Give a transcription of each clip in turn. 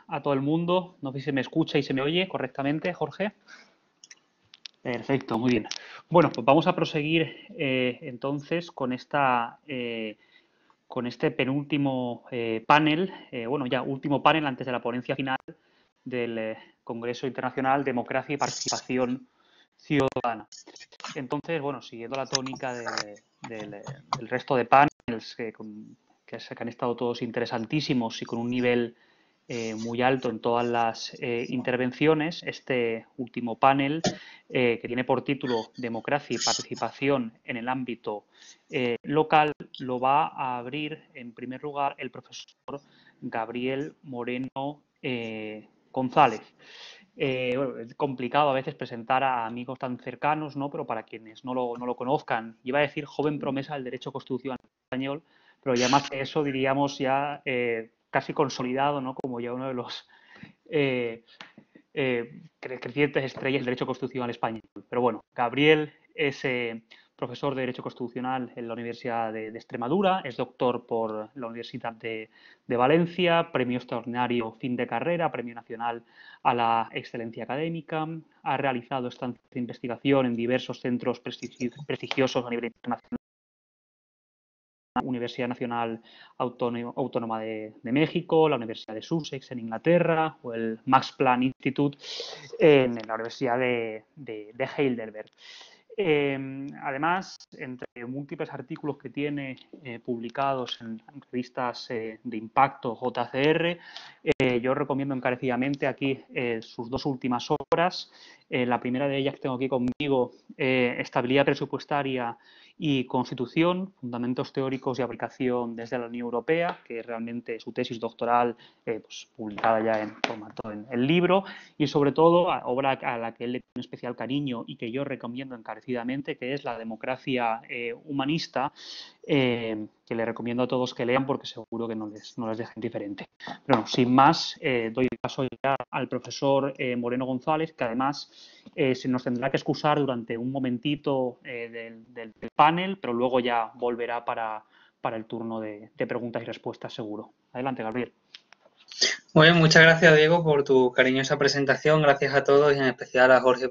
a todo el mundo. No sé si se me escucha y se me oye correctamente, Jorge. Perfecto, muy bien. Bueno, pues vamos a proseguir entonces con este penúltimo panel, bueno, ya último panel antes de la ponencia final del Congreso Internacional Democracia y Participación Ciudadana. Entonces, bueno, siguiendo la tónica del resto de panels que han estado todos interesantísimos y con un nivel muy alto en todas las intervenciones, este último panel, que tiene por título Democracia y Participación en el ámbito local, lo va a abrir en primer lugar el profesor Gabriel Moreno González. Bueno, es complicado a veces presentar a amigos tan cercanos, ¿no? Pero para quienes no lo conozcan, iba a decir joven promesa del derecho constitucional español, pero ya más que eso diríamos ya casi consolidado, ¿no? Como ya uno de los eh, crecientes estrellas del derecho constitucional español. Pero bueno, Gabriel es profesor de Derecho Constitucional en la Universidad de Extremadura, es doctor por la Universidad de Valencia, premio extraordinario fin de carrera, premio nacional a la excelencia académica, ha realizado estancias de investigación en diversos centros prestigiosos a nivel internacional, Universidad Nacional Autónoma de México, la Universidad de Sussex en Inglaterra o el Max Planck Institute en la Universidad de Heidelberg. Además, entre múltiples artículos que tiene publicados en revistas de impacto JCR, yo recomiendo encarecidamente aquí sus dos últimas obras. La primera de ellas que tengo aquí conmigo, Estabilidad Presupuestaria y Constitución, Fundamentos Teóricos y Aplicación desde la Unión Europea, que es realmente su tesis doctoral pues, publicada ya en formato en libro, y sobre todo obra a la que él le tiene un especial cariño y que yo recomiendo encarecidamente, que es La democracia humanista, que le recomiendo a todos que lean porque seguro que no les deja indiferente. Pero bueno, sin más, doy paso ya al profesor Moreno González, que además se nos tendrá que excusar durante un momentito del panel, pero luego ya volverá para el turno de preguntas y respuestas seguro. Adelante, Gabriel. Muy bien, muchas gracias, Diego, por tu cariñosa presentación. Gracias a todos y en especial a Jorge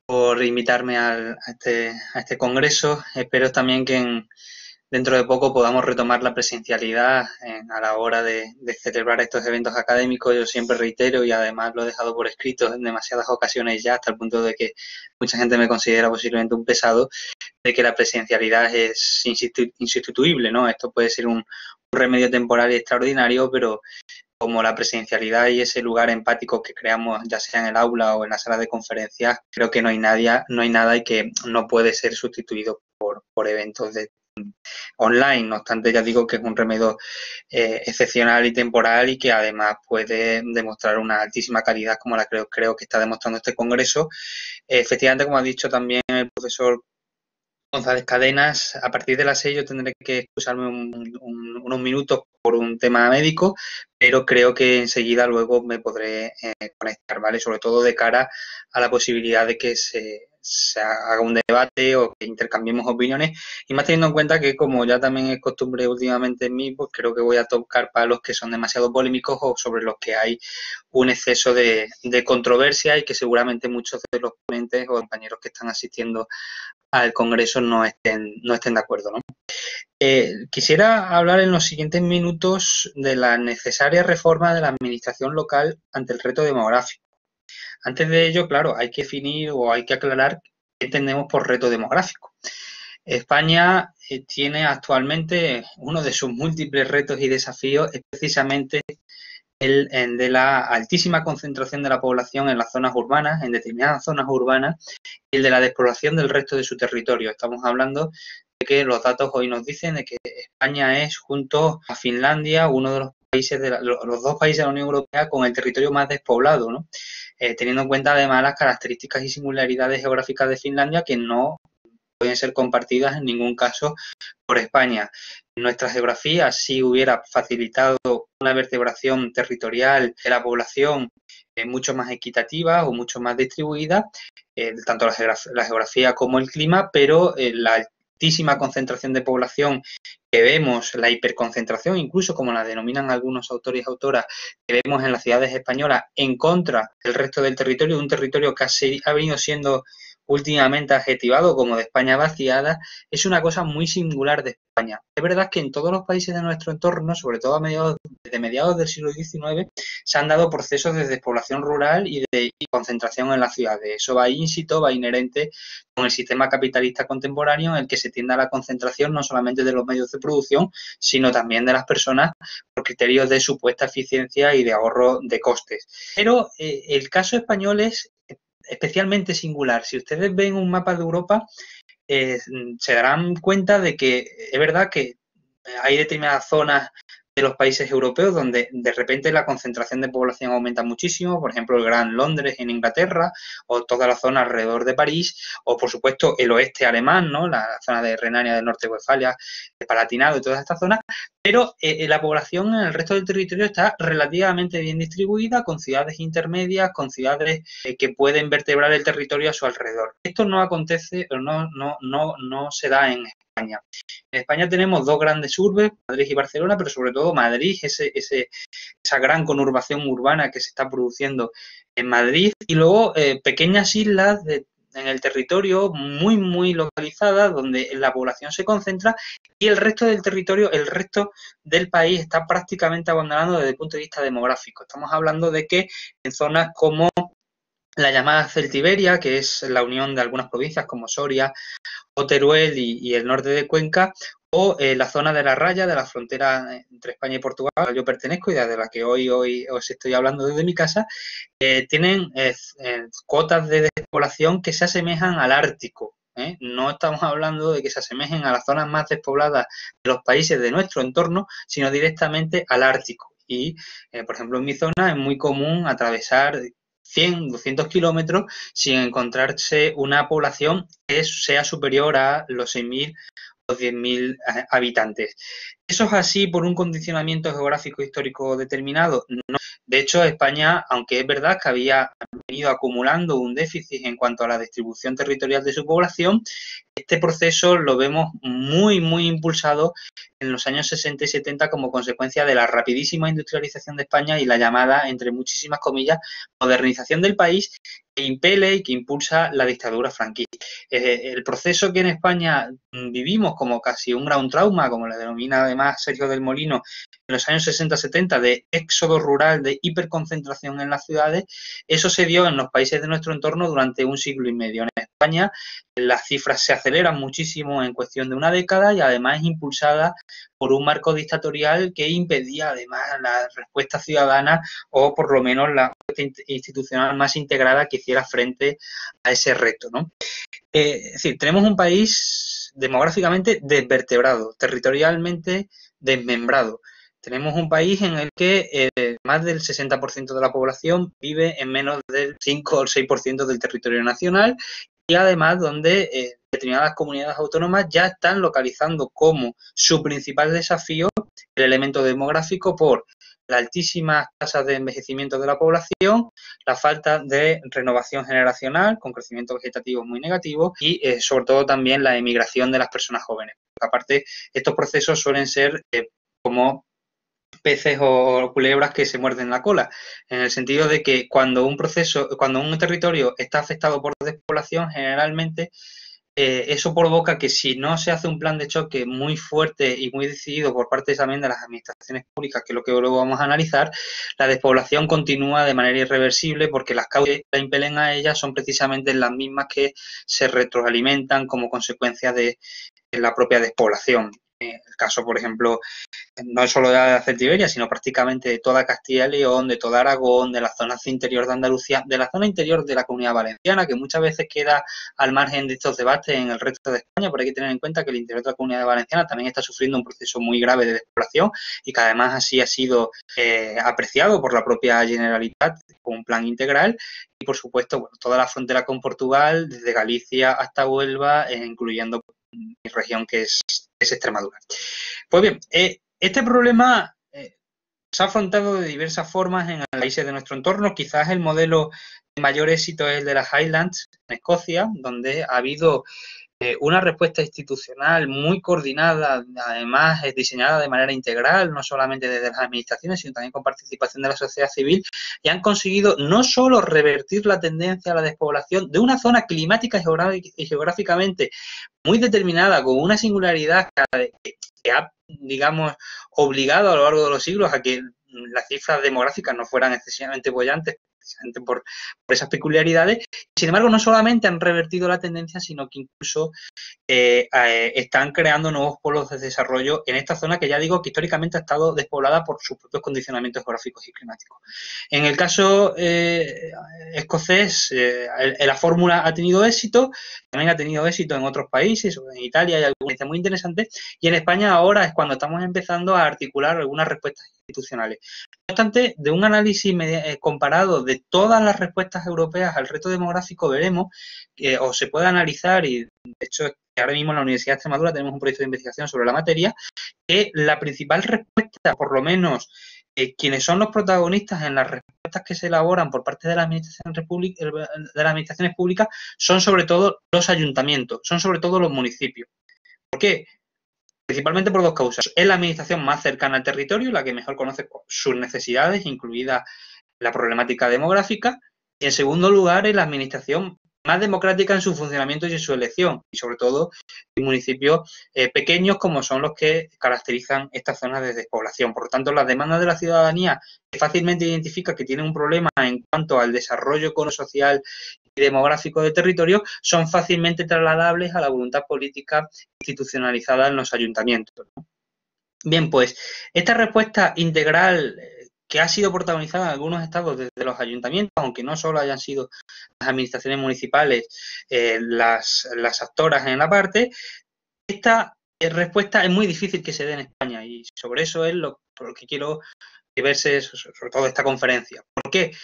por invitarme a este congreso. Espero también que dentro de poco podamos retomar la presencialidad a la hora de celebrar estos eventos académicos. Yo siempre reitero y además lo he dejado por escrito en demasiadas ocasiones ya, hasta el punto de que mucha gente me considera posiblemente un pesado, de que la presencialidad es insustituible, ¿no? Esto puede ser un remedio temporal y extraordinario, pero como la presencialidad y ese lugar empático que creamos, ya sea en el aula o en la sala de conferencias, creo que no hay nada y que no puede ser sustituido por eventos online. No obstante, ya digo que es un remedio excepcional y temporal y que además puede demostrar una altísima calidad como la creo que está demostrando este congreso. Efectivamente, como ha dicho también el profesor González Cadenas, a partir de las 6 yo tendré que excusarme unos minutos por un tema médico, pero creo que enseguida luego me podré conectar, ¿vale? Sobre todo de cara a la posibilidad de que se haga un debate o que intercambiemos opiniones, y más teniendo en cuenta que, como ya también es costumbre últimamente en mí, pues creo que voy a tocar palos que son demasiado polémicos o sobre los que hay un exceso de controversia y que seguramente muchos de los ponentes o compañeros que están asistiendo al Congreso no estén de acuerdo, ¿no? Quisiera hablar en los siguientes minutos de la necesaria reforma de la administración local ante el reto demográfico. Antes de ello, claro, hay que definir o hay que aclarar qué entendemos por reto demográfico. España tiene actualmente uno de sus múltiples retos y desafíos, es precisamente el de la altísima concentración de la población en las zonas urbanas, en determinadas zonas urbanas, y el de la despoblación del resto de su territorio. Estamos hablando de que los datos hoy nos dicen de que España es, junto a Finlandia, uno de los países los dos países de la Unión Europea con el territorio más despoblado, ¿no? Teniendo en cuenta además las características y singularidades geográficas de Finlandia, que no pueden ser compartidas en ningún caso por España. Nuestra geografía sí hubiera facilitado una vertebración territorial de la población mucho más equitativa o mucho más distribuida, tanto la geografía como el clima, pero altísima concentración de población que vemos, la hiperconcentración, incluso como la denominan algunos autores y autoras, que vemos en las ciudades españolas en contra del resto del territorio, un territorio que ha venido siendo últimamente adjetivado como de España vaciada, es una cosa muy singular de España. Es verdad que en todos los países de nuestro entorno, sobre todo desde mediados del siglo XIX, se han dado procesos de despoblación rural y de concentración en las ciudades. Eso va íncito, va inherente con el sistema capitalista contemporáneo en el que se tiende a la concentración no solamente de los medios de producción, sino también de las personas por criterios de supuesta eficiencia y de ahorro de costes. Pero el caso español es especialmente singular. Si ustedes ven un mapa de Europa, se darán cuenta de que es verdad que hay determinadas zonas de los países europeos donde de repente la concentración de población aumenta muchísimo, por ejemplo el Gran Londres en Inglaterra o toda la zona alrededor de París o por supuesto el oeste alemán, ¿no? La zona de Renania del Norte-Westfalia, el Palatinado y todas estas zonas, pero la población en el resto del territorio está relativamente bien distribuida, con ciudades intermedias, con ciudades que pueden vertebrar el territorio a su alrededor. Esto no acontece, no se da en España. En España tenemos dos grandes urbes, Madrid y Barcelona, pero sobre todo Madrid, esa gran conurbación urbana que se está produciendo en Madrid, y luego pequeñas islas en el territorio muy, muy localizadas, donde la población se concentra y el resto del territorio, el resto del país está prácticamente abandonado desde el punto de vista demográfico. Estamos hablando de que en zonas como la llamada Celtiberia, que es la unión de algunas provincias como Soria o Teruel y el norte de Cuenca, o la zona de la raya, de la frontera entre España y Portugal, a la que yo pertenezco y de la que hoy os estoy hablando desde mi casa, tienen cuotas de despoblación que se asemejan al Ártico. No estamos hablando de que se asemejen a las zonas más despobladas de los países de nuestro entorno, sino directamente al Ártico. Y, por ejemplo, en mi zona es muy común atravesar 100, 200 kilómetros sin encontrarse una población que sea superior a los 6.000 o 10.000 habitantes. ¿Eso es así por un condicionamiento geográfico histórico determinado? No. De hecho, España, aunque es verdad que había venido acumulando un déficit en cuanto a la distribución territorial de su población, este proceso lo vemos muy, muy impulsado en los años 60 y 70 como consecuencia de la rapidísima industrialización de España y la llamada, entre muchísimas comillas, modernización del país que impele y que impulsa la dictadura franquista. El proceso que en España vivimos como casi un gran trauma, como le denomina además Sergio del Molino, en los años 60-70 de éxodo rural, de hiperconcentración en las ciudades, eso se dio en los países de nuestro entorno durante un siglo y medio. En España las cifras se aceleran muchísimo en cuestión de una década y además es impulsada por un marco dictatorial que impedía además la respuesta ciudadana o por lo menos la respuesta institucional más integrada que hiciera frente a ese reto, ¿no? Es decir, tenemos un país demográficamente desvertebrado, territorialmente desmembrado. Tenemos un país en el que más del 60% de la población vive en menos del 5 o el 6% del territorio nacional y además donde determinadas comunidades autónomas ya están localizando como su principal desafío el elemento demográfico por la altísima tasa de envejecimiento de la población, la falta de renovación generacional con crecimiento vegetativo muy negativo y sobre todo también la emigración de las personas jóvenes. Aparte, estos procesos suelen ser como peces o culebras que se muerden la cola, en el sentido de que cuando un territorio está afectado por despoblación, generalmente eso provoca que si no se hace un plan de choque muy fuerte y muy decidido por parte también de las administraciones públicas, que es lo que luego vamos a analizar, la despoblación continúa de manera irreversible porque las causas que la impelen a ella son precisamente las mismas que se retroalimentan como consecuencia de la propia despoblación. El caso, por ejemplo, no solo de la Celtiberia, sino prácticamente de toda Castilla y León, de toda Aragón, de las zonas interior de Andalucía, de la zona interior de la Comunidad Valenciana, que muchas veces queda al margen de estos debates en el resto de España, pero hay que tener en cuenta que el interior de la Comunidad Valenciana también está sufriendo un proceso muy grave de despoblación y que además así ha sido apreciado por la propia Generalitat con un plan integral y, por supuesto, bueno, toda la frontera con Portugal, desde Galicia hasta Huelva, incluyendo mi región que es Extremadura. Pues bien, este problema se ha afrontado de diversas formas en países de nuestro entorno. Quizás el modelo de mayor éxito es el de las Highlands, en Escocia, donde ha habido una respuesta institucional muy coordinada, además diseñada de manera integral, no solamente desde las administraciones, sino también con participación de la sociedad civil, y han conseguido no solo revertir la tendencia a la despoblación de una zona climática y geográficamente muy determinada, con una singularidad que ha, digamos, obligado a lo largo de los siglos a que las cifras demográficas no fueran excesivamente bollantes, precisamente por esas peculiaridades. Sin embargo, no solamente han revertido la tendencia, sino que incluso están creando nuevos polos de desarrollo en esta zona que ya digo que históricamente ha estado despoblada por sus propios condicionamientos geográficos y climáticos. En el caso escocés, la fórmula ha tenido éxito, también ha tenido éxito en otros países, en Italia hay alguna experiencia muy interesante, y en España ahora es cuando estamos empezando a articular algunas respuestas institucionales. No obstante, de un análisis comparado de todas las respuestas europeas al reto demográfico, veremos o se puede analizar, y de hecho ahora mismo en la Universidad de Extremadura tenemos un proyecto de investigación sobre la materia, que la principal respuesta, por lo menos quienes son los protagonistas en las respuestas que se elaboran por parte de las administraciones públicas, son sobre todo los ayuntamientos, son sobre todo los municipios. ¿Por qué? Principalmente por dos causas. Es la administración más cercana al territorio, la que mejor conoce sus necesidades, incluida la problemática demográfica, y en segundo lugar es la administración más democrática en su funcionamiento y en su elección, y sobre todo en municipios pequeños como son los que caracterizan estas zonas de despoblación. Por lo tanto, las demandas de la ciudadanía, que fácilmente identifica que tiene un problema en cuanto al desarrollo económico-social y demográfico del territorio, son fácilmente trasladables a la voluntad política institucionalizada en los ayuntamientos, ¿no? Bien, pues esta respuesta integral que ha sido protagonizada en algunos estados desde los ayuntamientos, aunque no solo hayan sido las administraciones municipales las actoras en la parte, esta respuesta es muy difícil que se dé en España, y sobre eso es por lo que quiero que verse sobre todo esta conferencia. ¿Por qué?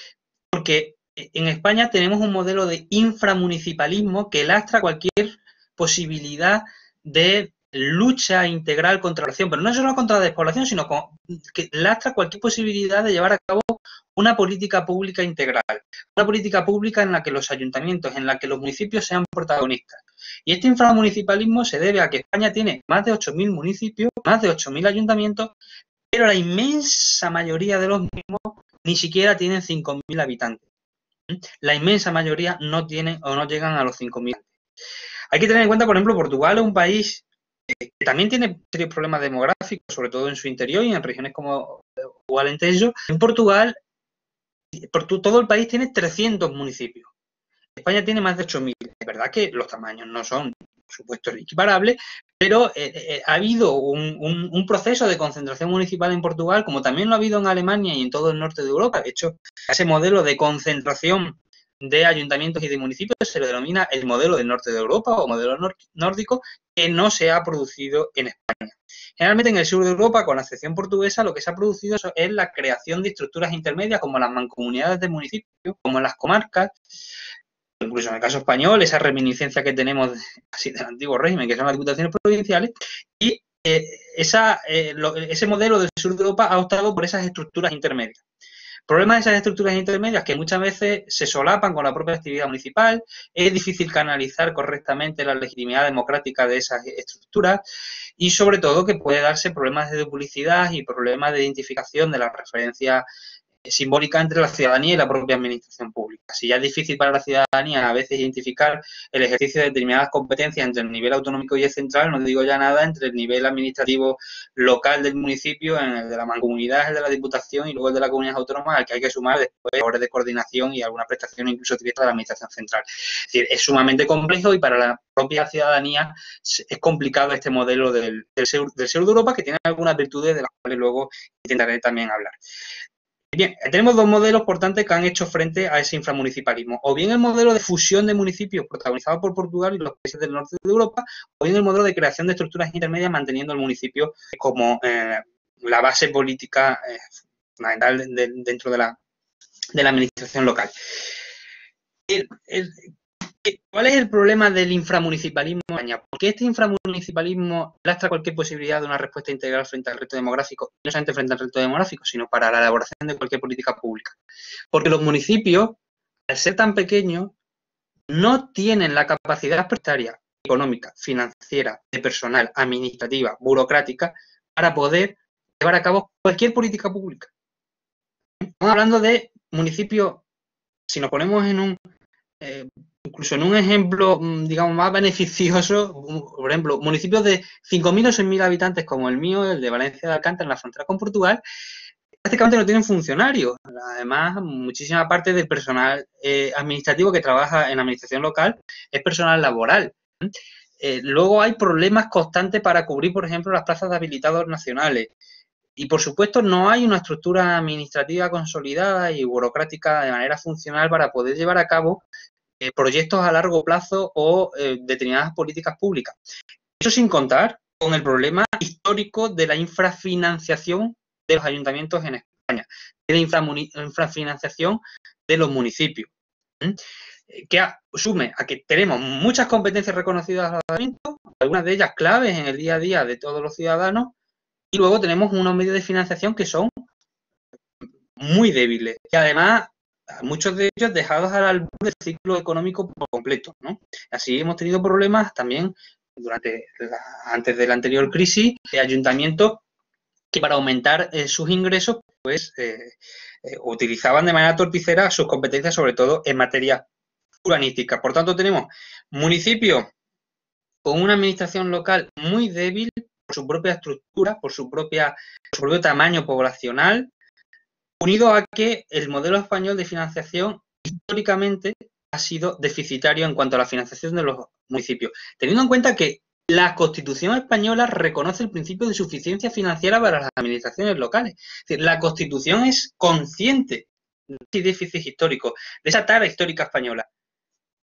Porque en España tenemos un modelo de inframunicipalismo que lastra cualquier posibilidad de lucha integral contra la población, pero no solo contra la despoblación, sino que lastra cualquier posibilidad de llevar a cabo una política pública integral, una política pública en la que los ayuntamientos, en la que los municipios sean protagonistas. Y este inframunicipalismo se debe a que España tiene más de 8.000 municipios, más de 8.000 ayuntamientos, pero la inmensa mayoría de los mismos ni siquiera tienen 5.000 habitantes. La inmensa mayoría no tienen o no llegan a los 5.000. Hay que tener en cuenta, por ejemplo, Portugal es un país que también tiene serios problemas demográficos, sobre todo en su interior y en regiones como o Alentejo. En Portugal, todo el país tiene 300 municipios. España tiene más de 8.000. Es verdad que los tamaños no son, por supuesto, equiparables, pero ha habido un proceso de concentración municipal en Portugal, como también lo ha habido en Alemania y en todo el norte de Europa. De hecho, ese modelo de concentración de ayuntamientos y de municipios se lo denomina el modelo del norte de Europa o modelo nórdico, que no se ha producido en España. Generalmente en el sur de Europa, con la excepción portuguesa, lo que se ha producido es la creación de estructuras intermedias como las mancomunidades de municipios, como las comarcas, incluso en el caso español, esa reminiscencia que tenemos del antiguo régimen, que son las diputaciones provinciales, y ese modelo del sur de Europa ha optado por esas estructuras intermedias. El problema de esas estructuras intermedias es que muchas veces se solapan con la propia actividad municipal, es difícil canalizar correctamente la legitimidad democrática de esas estructuras y sobre todo que puede darse problemas de duplicidad y problemas de identificación de las referencias simbólica entre la ciudadanía y la propia administración pública. Si ya es difícil para la ciudadanía a veces identificar el ejercicio de determinadas competencias entre el nivel autonómico y el central, no digo ya nada entre el nivel administrativo local del municipio, en el de la mancomunidad, el de la diputación y luego el de la comunidad autónoma, al que hay que sumar después labores de coordinación y alguna prestación incluso directa de la administración central. Es decir, es sumamente complejo y para la propia ciudadanía es complicado este modelo del sur de Europa, que tiene algunas virtudes de las cuales luego intentaré también hablar. Bien, tenemos dos modelos, por tanto, que han hecho frente a ese inframunicipalismo. O bien el modelo de fusión de municipios protagonizado por Portugal y los países del norte de Europa, o bien el modelo de creación de estructuras intermedias manteniendo el municipio como la base política fundamental dentro de la administración local. ¿Cuál es el problema del inframunicipalismo en España? ¿Por qué este inframunicipalismo lastra cualquier posibilidad de una respuesta integral frente al reto demográfico? No solamente frente al reto demográfico, sino para la elaboración de cualquier política pública. Porque los municipios, al ser tan pequeños, no tienen la capacidad presupuestaria económica, financiera, de personal, administrativa, burocrática, para poder llevar a cabo cualquier política pública. Estamos hablando de municipios, si nos ponemos incluso en un ejemplo, digamos, más beneficioso, por ejemplo, municipios de 5.000 o 6.000 habitantes como el mío, el de Valencia de Alcántara, en la frontera con Portugal, prácticamente no tienen funcionarios. Además, muchísima parte del personal administrativo que trabaja en la administración local es personal laboral. Luego hay problemas constantes para cubrir, por ejemplo, las plazas de habilitados nacionales. Y, por supuesto, no hay una estructura administrativa consolidada y burocrática de manera funcional para poder llevar a cabo proyectos a largo plazo o determinadas políticas públicas. Eso sin contar con el problema histórico de la infrafinanciación de los ayuntamientos en España, de la infrafinanciación de los municipios, que asume a que tenemos muchas competencias reconocidas a los ayuntamientos, algunas de ellas claves en el día a día de todos los ciudadanos, y luego tenemos unos medios de financiación que son muy débiles y además muchos de ellos dejados al albur del ciclo económico por completo, ¿no? Así hemos tenido problemas también antes de la anterior crisis de ayuntamientos que para aumentar sus ingresos pues utilizaban de manera torticera sus competencias, sobre todo en materia urbanística. Por tanto, tenemos municipios con una administración local muy débil por su propia estructura, por su propio tamaño poblacional, unido a que el modelo español de financiación históricamente ha sido deficitario en cuanto a la financiación de los municipios, teniendo en cuenta que la Constitución española reconoce el principio de suficiencia financiera para las administraciones locales. Es decir, la Constitución es consciente de ese déficit histórico, de esa tara histórica española.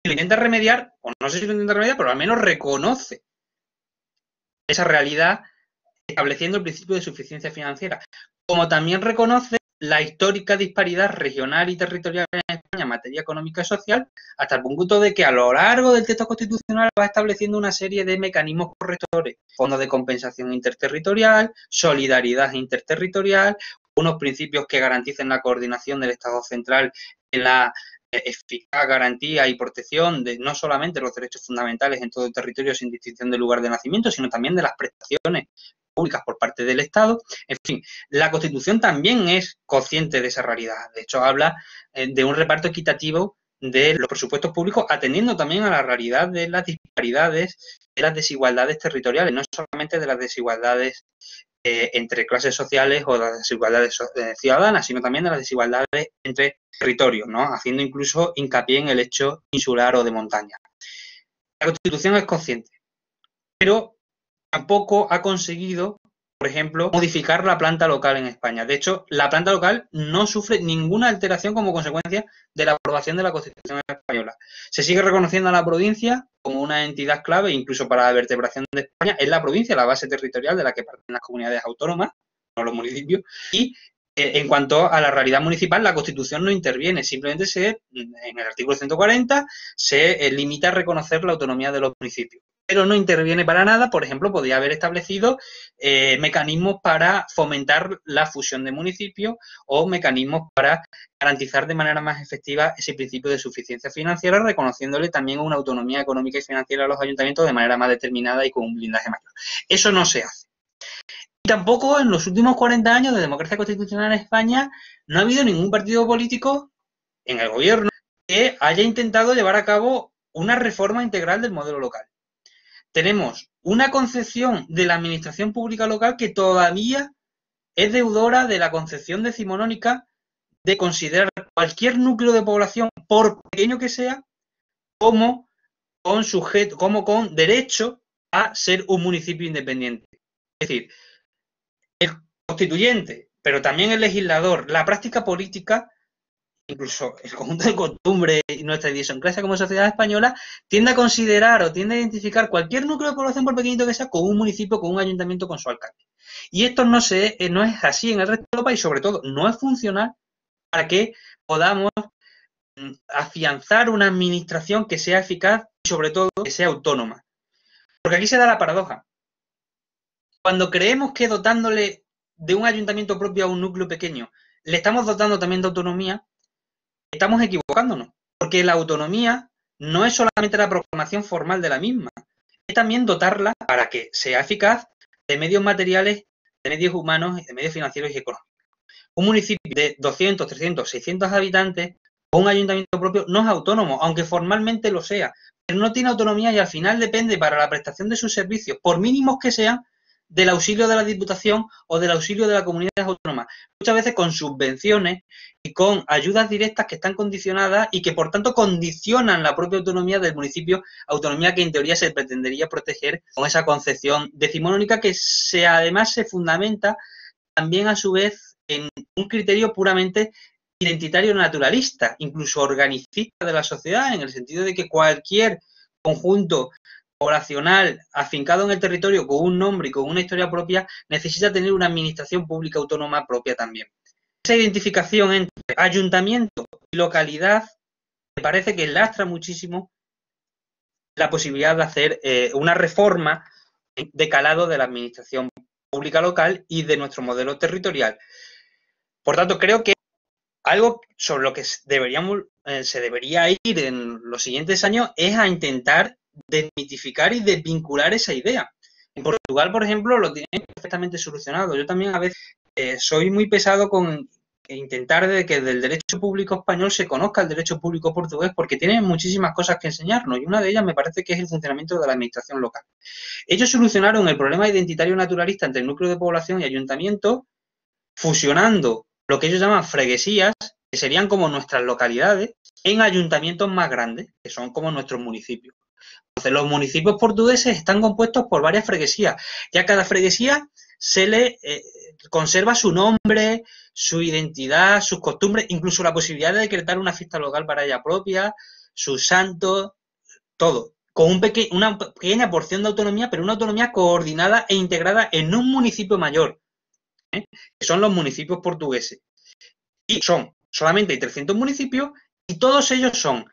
Y lo intenta remediar, o no sé si lo intenta remediar, pero al menos reconoce esa realidad estableciendo el principio de suficiencia financiera, como también reconoce la histórica disparidad regional y territorial en España en materia económica y social, hasta el punto de que a lo largo del texto constitucional va estableciendo una serie de mecanismos correctores, fondos de compensación interterritorial, solidaridad interterritorial, unos principios que garanticen la coordinación del Estado central en la eficaz garantía y protección de no solamente los derechos fundamentales en todo el territorio sin distinción de lugar de nacimiento, sino también de las prestaciones públicas por parte del Estado. En fin, la Constitución también es consciente de esa realidad. De hecho, habla de un reparto equitativo de los presupuestos públicos, atendiendo también a la realidad de las disparidades, de las desigualdades territoriales, no solamente de las desigualdades entre clases sociales o las desigualdades ciudadanas, sino también de las desigualdades entre territorios, ¿no? Haciendo incluso hincapié en el hecho insular o de montaña. La Constitución es consciente, pero tampoco ha conseguido, por ejemplo, modificar la planta local en España. De hecho, la planta local no sufre ninguna alteración como consecuencia de la aprobación de la Constitución española. Se sigue reconociendo a la provincia como una entidad clave, incluso para la vertebración de España. Es la provincia la base territorial de la que parten las comunidades autónomas, no los municipios, y en cuanto a la realidad municipal, la Constitución no interviene, simplemente en el artículo 140 se limita a reconocer la autonomía de los municipios, pero no interviene para nada. Por ejemplo, podría haber establecido mecanismos para fomentar la fusión de municipios o mecanismos para garantizar de manera más efectiva ese principio de suficiencia financiera, reconociéndole también una autonomía económica y financiera a los ayuntamientos de manera más determinada y con un blindaje mayor. Eso no se hace. Y tampoco en los últimos 40 años de democracia constitucional en España no ha habido ningún partido político en el gobierno que haya intentado llevar a cabo una reforma integral del modelo local. Tenemos una concepción de la administración pública local que todavía es deudora de la concepción decimonónica de considerar cualquier núcleo de población, por pequeño que sea, como con derecho a ser un municipio independiente. Es decir, el constituyente, pero también el legislador, la práctica política, incluso el conjunto de costumbres y nuestra idiosincrasia como sociedad española, tiende a considerar o tiende a identificar cualquier núcleo de población, por pequeñito que sea, con un municipio, con un ayuntamiento, con su alcalde. Y esto no es así en el resto de Europa y, sobre todo, no es funcional para que podamos afianzar una administración que sea eficaz y, sobre todo, que sea autónoma. Porque aquí se da la paradoja. Cuando creemos que dotándole de un ayuntamiento propio a un núcleo pequeño, le estamos dotando también de autonomía, estamos equivocándonos, porque la autonomía no es solamente la proclamación formal de la misma, también dotarla para que sea eficaz de medios materiales, de medios humanos, de medios financieros y económicos. Un municipio de 200, 300, 600 habitantes o un ayuntamiento propio no es autónomo, aunque formalmente lo sea, pero no tiene autonomía y al final depende para la prestación de sus servicios, por mínimos que sean, del auxilio de la Diputación o del auxilio de la comunidad autónoma, muchas veces con subvenciones y con ayudas directas que están condicionadas y que por tanto condicionan la propia autonomía del municipio, autonomía que en teoría se pretendería proteger con esa concepción decimonónica que además se fundamenta también a su vez en un criterio puramente identitario naturalista, incluso organicista de la sociedad, en el sentido de que cualquier conjunto poblacional afincado en el territorio con un nombre y con una historia propia necesita tener una administración pública autónoma propia también. Esa identificación entre ayuntamiento y localidad me parece que lastra muchísimo la posibilidad de hacer una reforma de calado de la administración pública local y de nuestro modelo territorial. Por tanto, creo que algo sobre lo que se debería ir en los siguientes años es a intentar desmitificar y desvincular esa idea. En Portugal, por ejemplo, lo tienen perfectamente solucionado. Yo también a veces soy muy pesado con intentar de que del derecho público español se conozca el derecho público portugués porque tienen muchísimas cosas que enseñarnos y una de ellas me parece que es el funcionamiento de la administración local. Ellos solucionaron el problema identitario naturalista entre el núcleo de población y ayuntamiento fusionando lo que ellos llaman freguesías, que serían como nuestras localidades, en ayuntamientos más grandes, que son como nuestros municipios. Entonces, los municipios portugueses están compuestos por varias freguesías, y a cada freguesía se le conserva su nombre, su identidad, sus costumbres, incluso la posibilidad de decretar una fiesta local para ella propia, sus santos, todo, con una pequeña porción de autonomía, pero una autonomía coordinada e integrada en un municipio mayor, que son los municipios portugueses. Y son solamente 300 municipios y todos ellos son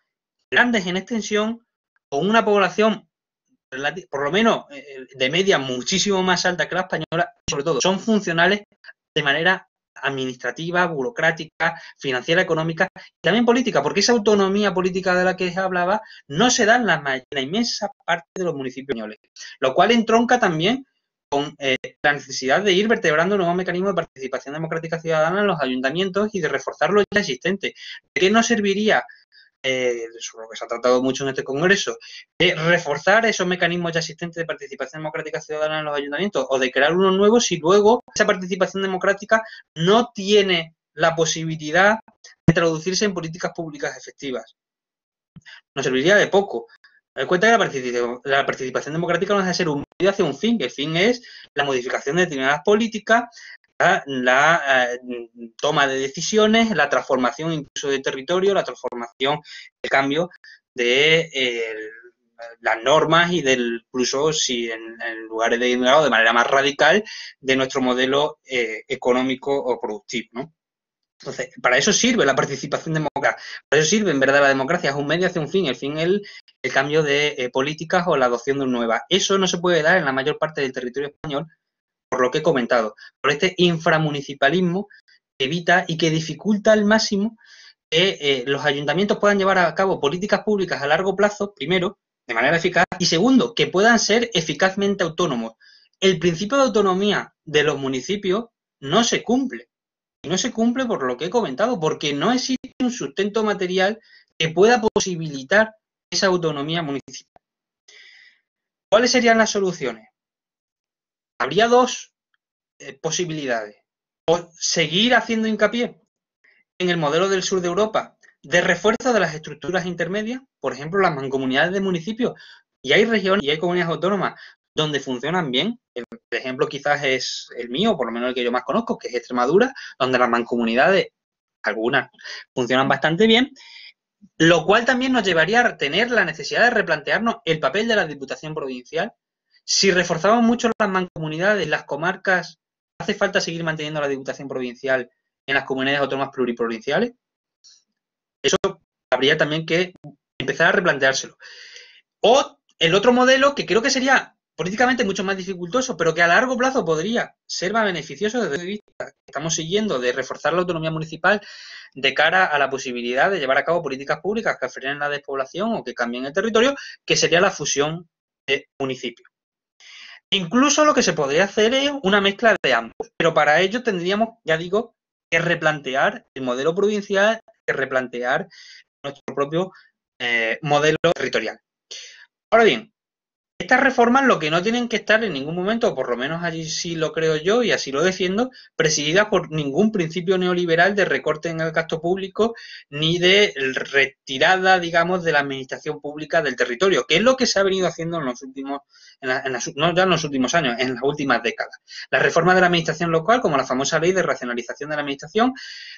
grandes en extensión, con una población por lo menos de media muchísimo más alta que la española, y sobre todo son funcionales de manera administrativa, burocrática, financiera, económica y también política, porque esa autonomía política de la que se hablaba no se da en la inmensa parte de los municipios españoles, lo cual entronca también con la necesidad de ir vertebrando nuevos mecanismos de participación democrática ciudadana en los ayuntamientos y de reforzar lo ya existente. ¿De qué nos serviría? Sobre lo que se ha tratado mucho en este congreso, de reforzar esos mecanismos ya existentes de participación democrática ciudadana en los ayuntamientos o de crear unos nuevos si luego esa participación democrática no tiene la posibilidad de traducirse en políticas públicas efectivas. Nos serviría de poco. Me doy cuenta que la participación democrática no es de ser un medio hacia un fin. El fin es la modificación de determinadas políticas, la toma de decisiones, la transformación incluso de territorio, la transformación, el cambio de las normas y incluso si en lugares de manera más radical de nuestro modelo económico o productivo, ¿no? Entonces, para eso sirve la participación democrática, para eso sirve en verdad la democracia, es un medio hacia un fin, el fin es el cambio de políticas o la adopción de nuevas. Eso no se puede dar en la mayor parte del territorio español, por lo que he comentado, por este inframunicipalismo que evita y que dificulta al máximo que los ayuntamientos puedan llevar a cabo políticas públicas a largo plazo, primero, de manera eficaz, y segundo, que puedan ser eficazmente autónomos. El principio de autonomía de los municipios no se cumple. Y no se cumple por lo que he comentado, porque no existe un sustento material que pueda posibilitar esa autonomía municipal. ¿Cuáles serían las soluciones? Habría dos posibilidades. O seguir haciendo hincapié en el modelo del sur de Europa de refuerzo de las estructuras intermedias, por ejemplo, las mancomunidades de municipios, y hay regiones y hay comunidades autónomas donde funcionan bien. El ejemplo quizás es el mío, por lo menos el que yo más conozco, que es Extremadura, donde las mancomunidades, algunas, funcionan bastante bien, lo cual también nos llevaría a tener la necesidad de replantearnos el papel de la Diputación Provincial. Si reforzamos mucho las mancomunidades, las comarcas, ¿hace falta seguir manteniendo la Diputación Provincial en las comunidades autónomas pluriprovinciales? Eso habría también que empezar a replanteárselo. O el otro modelo, que creo que sería políticamente mucho más dificultoso, pero que a largo plazo podría ser más beneficioso desde el punto de vista que estamos siguiendo de reforzar la autonomía municipal de cara a la posibilidad de llevar a cabo políticas públicas que frenen la despoblación o que cambien el territorio, que sería la fusión de municipios. Incluso lo que se podría hacer es una mezcla de ambos, pero para ello tendríamos, ya digo, que replantear el modelo provincial, que replantear nuestro propio modelo territorial. Ahora bien, estas reformas lo que no tienen que estar en ningún momento, o por lo menos allí sí lo creo yo y así lo defiendo, presididas por ningún principio neoliberal de recorte en el gasto público ni de retirada, digamos, de la administración pública del territorio, que es lo que se ha venido haciendo en los últimos, no ya en los últimos años, en las últimas décadas. La reforma de la administración local, como la famosa ley de racionalización de la administración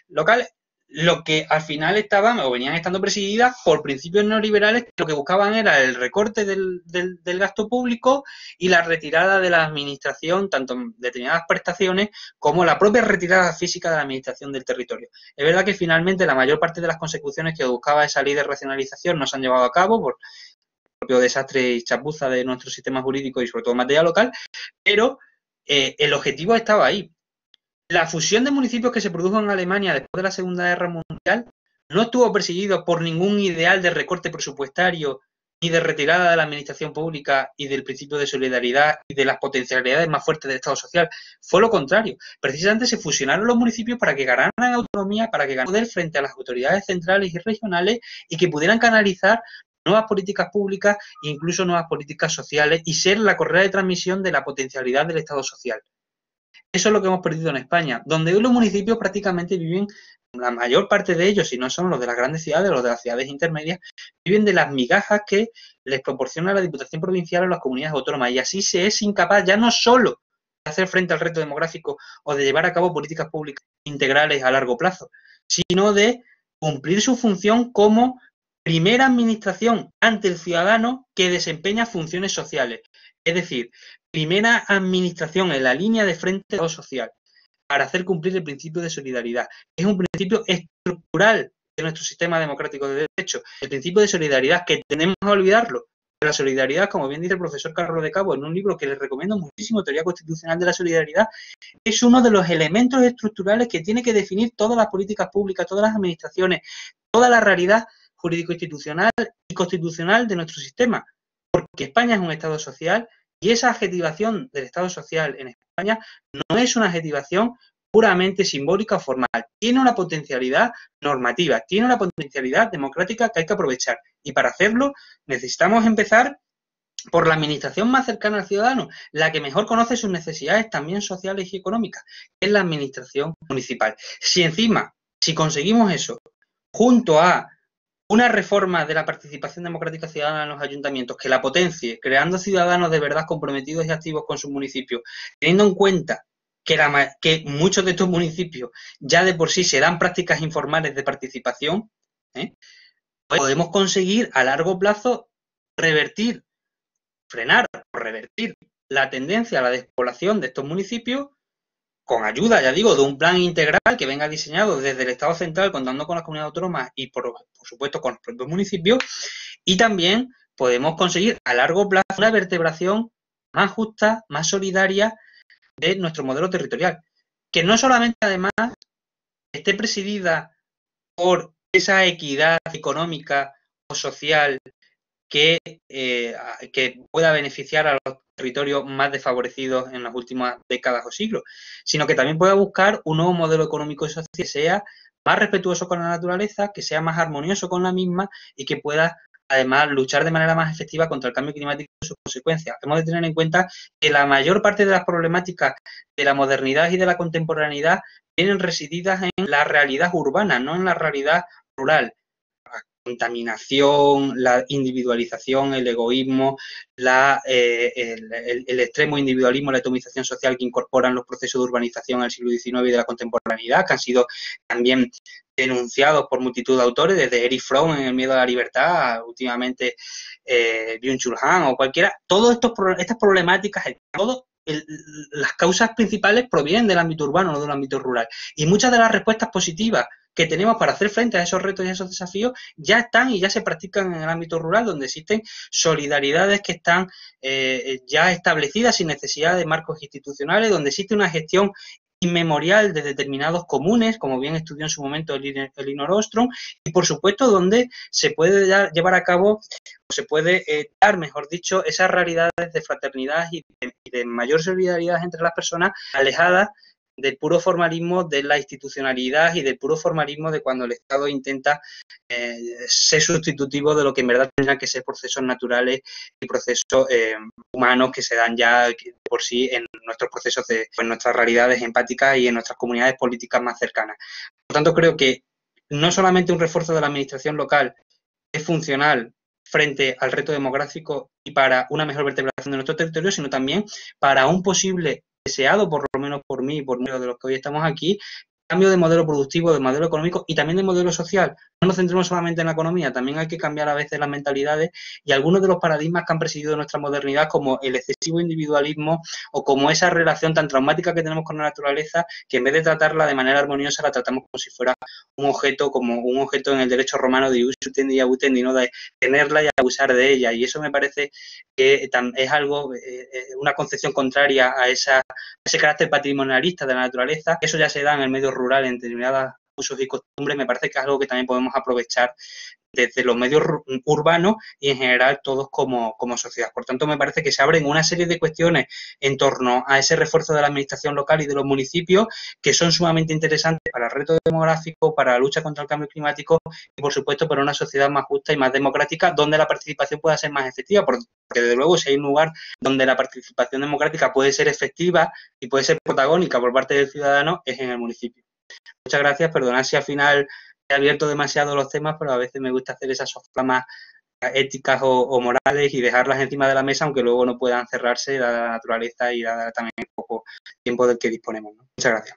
local, lo que al final estaban o venían estando presididas por principios neoliberales que lo que buscaban era el recorte del gasto público y la retirada de la administración, tanto en determinadas prestaciones como la propia retirada física de la administración del territorio. Es verdad que finalmente la mayor parte de las consecuciones que buscaba esa ley de racionalización no se han llevado a cabo por el propio desastre y chapuza de nuestro sistema jurídico y sobre todo en materia local, pero el objetivo estaba ahí. La fusión de municipios que se produjo en Alemania después de la Segunda Guerra Mundial no estuvo presidido por ningún ideal de recorte presupuestario ni de retirada de la administración pública y del principio de solidaridad y de las potencialidades más fuertes del Estado social. Fue lo contrario. Precisamente se fusionaron los municipios para que ganaran autonomía, para que ganaran poder frente a las autoridades centrales y regionales y que pudieran canalizar nuevas políticas públicas e incluso nuevas políticas sociales y ser la correa de transmisión de la potencialidad del Estado social. Eso es lo que hemos perdido en España, donde hoy los municipios prácticamente viven, la mayor parte de ellos, si no son los de las grandes ciudades, los de las ciudades intermedias, viven de las migajas que les proporciona la Diputación Provincial o las comunidades autónomas. Y así se es incapaz ya no solo de hacer frente al reto demográfico o de llevar a cabo políticas públicas integrales a largo plazo, sino de cumplir su función como primera administración ante el ciudadano que desempeña funciones sociales. Es decir, primera administración en la línea de frente a lo social para hacer cumplir el principio de solidaridad. Es un principio estructural de nuestro sistema democrático de derecho. El principio de solidaridad, que tenemos que olvidarlo. La solidaridad, como bien dice el profesor Carlos de Cabo en un libro que les recomiendo muchísimo, Teoría Constitucional de la Solidaridad, es uno de los elementos estructurales que tiene que definir todas las políticas públicas, todas las administraciones, toda la realidad jurídico-institucional y constitucional de nuestro sistema. Porque España es un Estado social y esa adjetivación del Estado social en España no es una adjetivación puramente simbólica o formal. Tiene una potencialidad normativa, tiene una potencialidad democrática que hay que aprovechar. Y para hacerlo necesitamos empezar por la administración más cercana al ciudadano, la que mejor conoce sus necesidades también sociales y económicas, que es la administración municipal. Si conseguimos eso, junto a una reforma de la participación democrática ciudadana en los ayuntamientos que la potencie, creando ciudadanos de verdad comprometidos y activos con sus municipios, teniendo en cuenta que muchos de estos municipios ya de por sí se dan prácticas informales de participación, podemos conseguir a largo plazo frenar o revertir la tendencia a la despoblación de estos municipios con ayuda, ya digo, de un plan integral que venga diseñado desde el Estado central, contando con las comunidades autónomas y, por supuesto, con los propios municipios, y también podemos conseguir a largo plazo una vertebración más justa, más solidaria de nuestro modelo territorial, que no solamente, además, esté presidida por esa equidad económica o social que pueda beneficiar a los territorios más desfavorecidos en las últimas décadas o siglos, sino que también pueda buscar un nuevo modelo económico y social que sea más respetuoso con la naturaleza, que sea más armonioso con la misma y que pueda, además, luchar de manera más efectiva contra el cambio climático y sus consecuencias. Hemos de tener en cuenta que la mayor parte de las problemáticas de la modernidad y de la contemporaneidad vienen resididas en la realidad urbana, no en la realidad rural. Contaminación, la individualización, el egoísmo, el extremo individualismo, la atomización social que incorporan los procesos de urbanización del siglo XIX y de la contemporaneidad, que han sido también denunciados por multitud de autores, desde Erich Fromm en El miedo a la libertad, últimamente Byung-Chul Han o cualquiera. Todas estas problemáticas, las causas principales provienen del ámbito urbano, no del ámbito rural. Y muchas de las respuestas positivas que tenemos para hacer frente a esos retos y a esos desafíos ya están y ya se practican en el ámbito rural, donde existen solidaridades que están ya establecidas sin necesidad de marcos institucionales, donde existe una gestión inmemorial de determinados comunes, como bien estudió en su momento Elinor Ostrom, y por supuesto donde se puede llevar a cabo, o se puede dar, mejor dicho, esas realidades de fraternidad y de mayor solidaridad entre las personas, alejadas del puro formalismo de la institucionalidad y del puro formalismo de cuando el Estado intenta ser sustitutivo de lo que en verdad tendrán que ser procesos naturales y procesos humanos que se dan ya por sí en nuestros procesos en nuestras realidades empáticas y en nuestras comunidades políticas más cercanas. Por tanto, creo que no solamente un refuerzo de la administración local es funcional frente al reto demográfico y para una mejor vertebración de nuestro territorio, sino también para un posible deseado, por lo menos por mí y por muchos de los que hoy estamos aquí, cambio de modelo productivo, de modelo económico y también de modelo social. No nos centremos solamente en la economía, también hay que cambiar a veces las mentalidades y algunos de los paradigmas que han presidido nuestra modernidad, como el excesivo individualismo o como esa relación tan traumática que tenemos con la naturaleza, que en vez de tratarla de manera armoniosa la tratamos como si fuera un objeto, como un objeto en el derecho romano de ius utendi y abutendi, ¿no? De tenerla y abusar de ella. Y eso me parece que es algo, una concepción contraria a ese carácter patrimonialista de la naturaleza. Eso ya se da en el medio rural en determinados usos y costumbres. Me parece que es algo que también podemos aprovechar desde los medios urbanos y en general todos como sociedad. Por tanto, me parece que se abren una serie de cuestiones en torno a ese refuerzo de la administración local y de los municipios que son sumamente interesantes para el reto demográfico, para la lucha contra el cambio climático y, por supuesto, para una sociedad más justa y más democrática donde la participación pueda ser más efectiva, porque desde luego si hay un lugar donde la participación democrática puede ser efectiva y puede ser protagónica por parte del ciudadano es en el municipio. Muchas gracias, perdonad si al final he abierto demasiado los temas, pero a veces me gusta hacer esas soflamas éticas o morales y dejarlas encima de la mesa, aunque luego no puedan cerrarse dada la naturaleza y dada también el poco tiempo del que disponemos, ¿no? Muchas gracias.